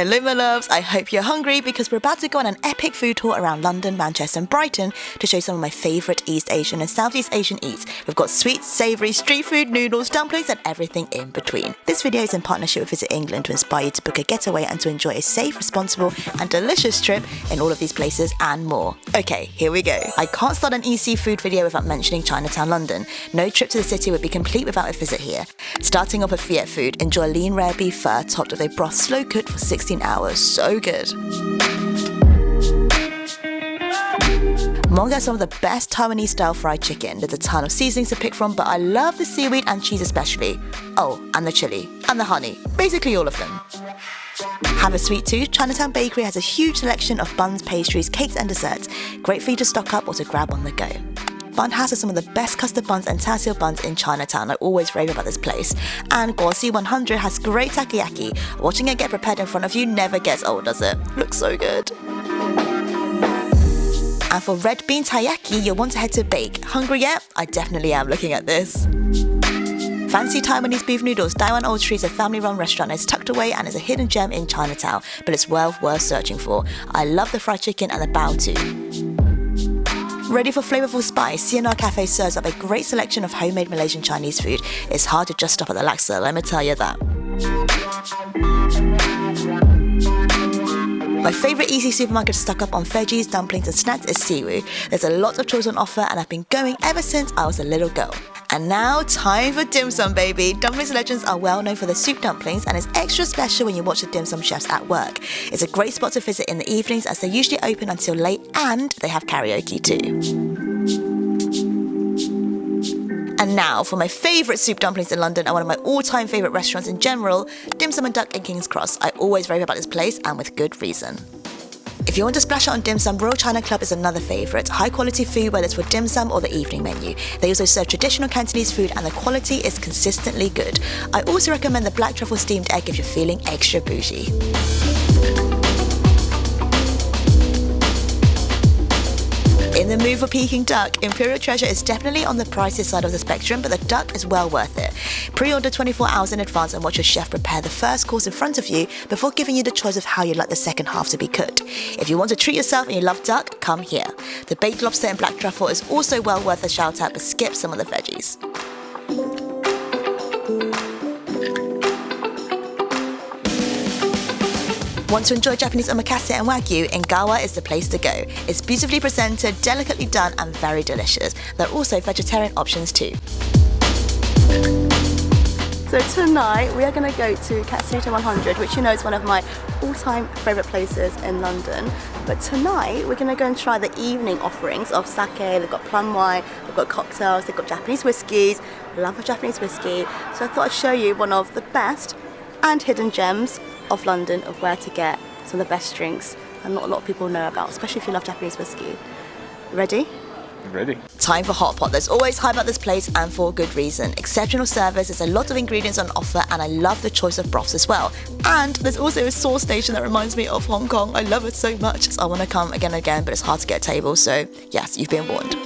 Hello my loves, I hope you're hungry because we're about to go on an epic food tour around London, Manchester and Brighton to show some of my favourite East Asian and Southeast Asian eats. We've got sweet, savoury, street food, noodles, dumplings and everything in between. This video is in partnership with Visit England to inspire you to book a getaway and to enjoy a safe, responsible and delicious trip in all of these places and more. Okay, here we go. I can't start an EC food video without mentioning Chinatown London. No trip to the city would be complete without a visit here. Starting off with Viet food, enjoy lean rare beef pho topped with a broth slow cooked for 16 hours. So good. Monga has some of the best Taiwanese style fried chicken. There's a ton of seasonings to pick from, but I love the seaweed and cheese especially. Oh, and the chili, and the honey. Basically all of them. Have a sweet tooth? Chinatown Bakery has a huge selection of buns, pastries, cakes and desserts. Great for you to stock up or to grab on the go. Bun House has some of the best custard buns and char buns in Chinatown. I always rave about this place. And Dai Wan 100 has great takoyaki. Watching it get prepared in front of you never gets old, does it? Looks so good. And for red bean taiyaki, you'll want to head to Bake. Hungry yet? I definitely am looking at this. Fancy Taiwanese beef noodles, Dai Wan Old Tree is a family-run restaurant. It's tucked away and is a hidden gem in Chinatown, but it's well worth searching for. I love the fried chicken and the bao too. Ready for flavourful spice, CNR Cafe serves up a great selection of homemade Malaysian Chinese food. It's hard to just stop at the laksa, let me tell you that. My favourite easy supermarket to stock up on veggies, dumplings and snacks is SeeWoo. There's a lot of choice on offer and I've been going ever since I was a little girl. And now, time for dim sum, baby. Dumplings Legends are well known for their soup dumplings and it's extra special when you watch the dim sum chefs at work. It's a great spot to visit in the evenings as they're usually open until late and they have karaoke too. And now for my favourite soup dumplings in London and one of my all-time favourite restaurants in general, Dim Sum and Duck in King's Cross. I always rave about this place and with good reason. If you want to splash out on dim sum, Royal China Club is another favourite. High quality food, whether it's for dim sum or the evening menu. They also serve traditional Cantonese food and the quality is consistently good. I also recommend the black truffle steamed egg if you're feeling extra bougie. In the mood for Peking duck, Imperial Treasure is definitely on the pricey side of the spectrum, but the duck is well worth it. Pre-order 24 hours in advance and watch your chef prepare the first course in front of you before giving you the choice of how you'd like the second half to be cooked. If you want to treat yourself and you love duck, come here. The baked lobster and black truffle is also well worth a shout out, but skip some of the veggies. Want to enjoy Japanese omakase and wagyu? Engawa is the place to go. It's beautifully presented, delicately done and very delicious. There are also vegetarian options too. So tonight we are going to go to Katsute 100, which you know is one of my all-time favourite places in London. But tonight we're going to go and try the evening offerings of sake. They've got plum wine, they've got cocktails, they've got Japanese whiskies. Love a Japanese whiskey. So I thought I'd show you one of the best and hidden gems of London of where to get some of the best drinks and not a lot of people know about, especially if you love Japanese whiskey. Ready? Ready. Time for hot pot. There's always hype about this place and for good reason. Exceptional service, there's a lot of ingredients on offer and I love the choice of broths as well. And there's also a sauce station that reminds me of Hong Kong. I love it so much. So I want to come again and again, but it's hard to get a table. So yes, you've been warned.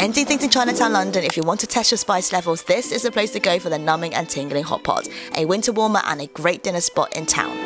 Ending things in Chinatown London, if you want to test your spice levels, this is the place to go for the numbing and tingling hot pot, a winter warmer and a great dinner spot in town.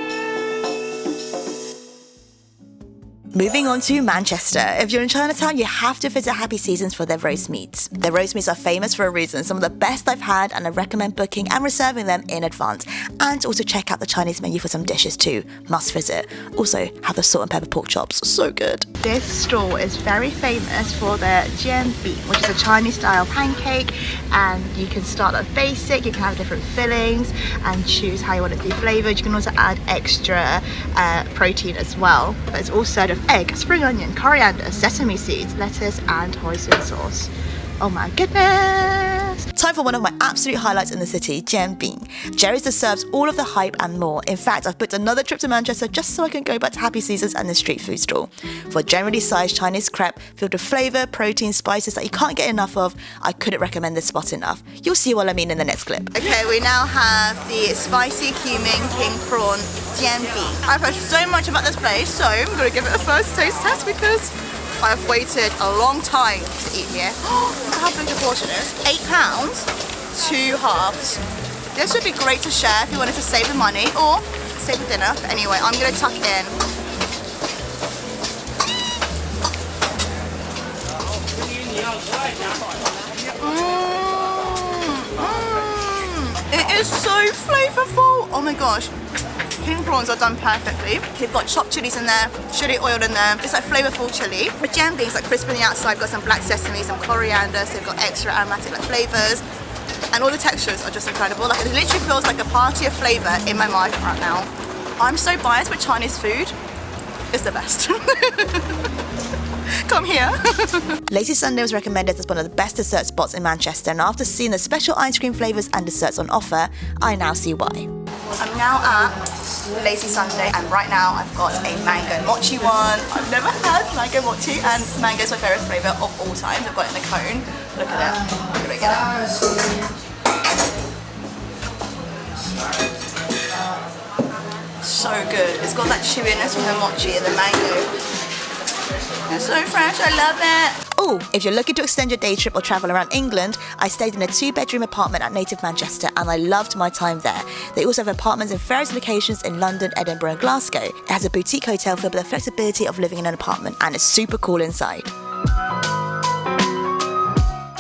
Moving on to Manchester. If you're in Chinatown, you have to visit Happy Seasons for their roast meats. Their roast meats are famous for a reason, some of the best I've had, and I recommend booking and reserving them in advance. And also check out the Chinese menu for some dishes too. Must visit. Also, have the salt and pepper pork chops. So good. This stall is very famous for their Jian, which is a Chinese style pancake, and you can start at basic, you can have different fillings and choose how you want it to be flavoured. You can also add extra protein as well, but it's all served with egg, spring onion, coriander, sesame seeds, lettuce and hoisin sauce. Oh my goodness! Time for one of my absolute highlights in the city, Jian. Gerry's serves all of the hype and more. In fact, I've booked another trip to Manchester just so I can go back to Happy Seasons and the street food stall. For a generally sized Chinese crepe filled with flavour, protein, spices that you can't get enough of, I couldn't recommend this spot enough. You'll see what I mean in the next clip. Okay, we now have the spicy cumin king prawn Jian. I've heard so much about this place, so I'm going to give it a first taste test because I've waited a long time to eat here. Look how big the portion is. £8. 2 halves. This would be great to share if you wanted to save the money or save the dinner. But anyway, I'm going to tuck in. It is so flavorful. Oh my gosh. King prawns are done perfectly. They've got chopped chilies in there, chili oil in there. It's like flavorful chili. The Jian beans like crisp on the outside, got some black sesame, some coriander, so they've got extra aromatic like flavors. And all the textures are just incredible. Like it literally feels like a party of flavor in my mouth right now. I'm so biased with Chinese food. It's the best. Come here. Lazy Sundae was recommended as one of the best dessert spots in Manchester, and after seeing the special ice cream flavours and desserts on offer, I now see why. I'm now at Lazy Sundae, and right now I've got a mango mochi one. I've never had mango mochi, and mango is my favourite flavour of all time. I've got it in the cone. Look at it. I'm gonna get it. So good. It's got that chewiness from the mochi and the mango. It's so fresh, I love it. Oh, if you're looking to extend your day trip or travel around England, I stayed in a 2-bedroom apartment at Native Manchester and I loved my time there. They also have apartments in various locations in London, Edinburgh and Glasgow. It has a boutique hotel filled with the flexibility of living in an apartment and it's super cool inside.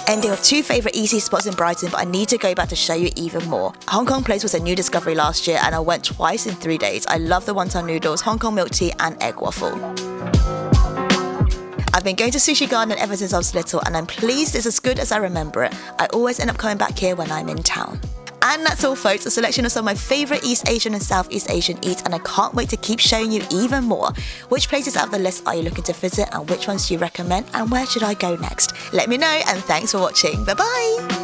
Ending with 2 favourite easy spots in Brighton, but I need to go back to show you even more. Hong Kong Place was a new discovery last year and I went twice in 3 days. I love the wonton noodles, Hong Kong milk tea and egg waffle. I've been going to Sushi Garden ever since I was little and I'm pleased it's as good as I remember it. I always end up coming back here when I'm in town. And that's all folks, a selection of some of my favourite East Asian and Southeast Asian eats, and I can't wait to keep showing you even more. Which places out of the list are you looking to visit and which ones do you recommend and where should I go next? Let me know and thanks for watching. Bye bye!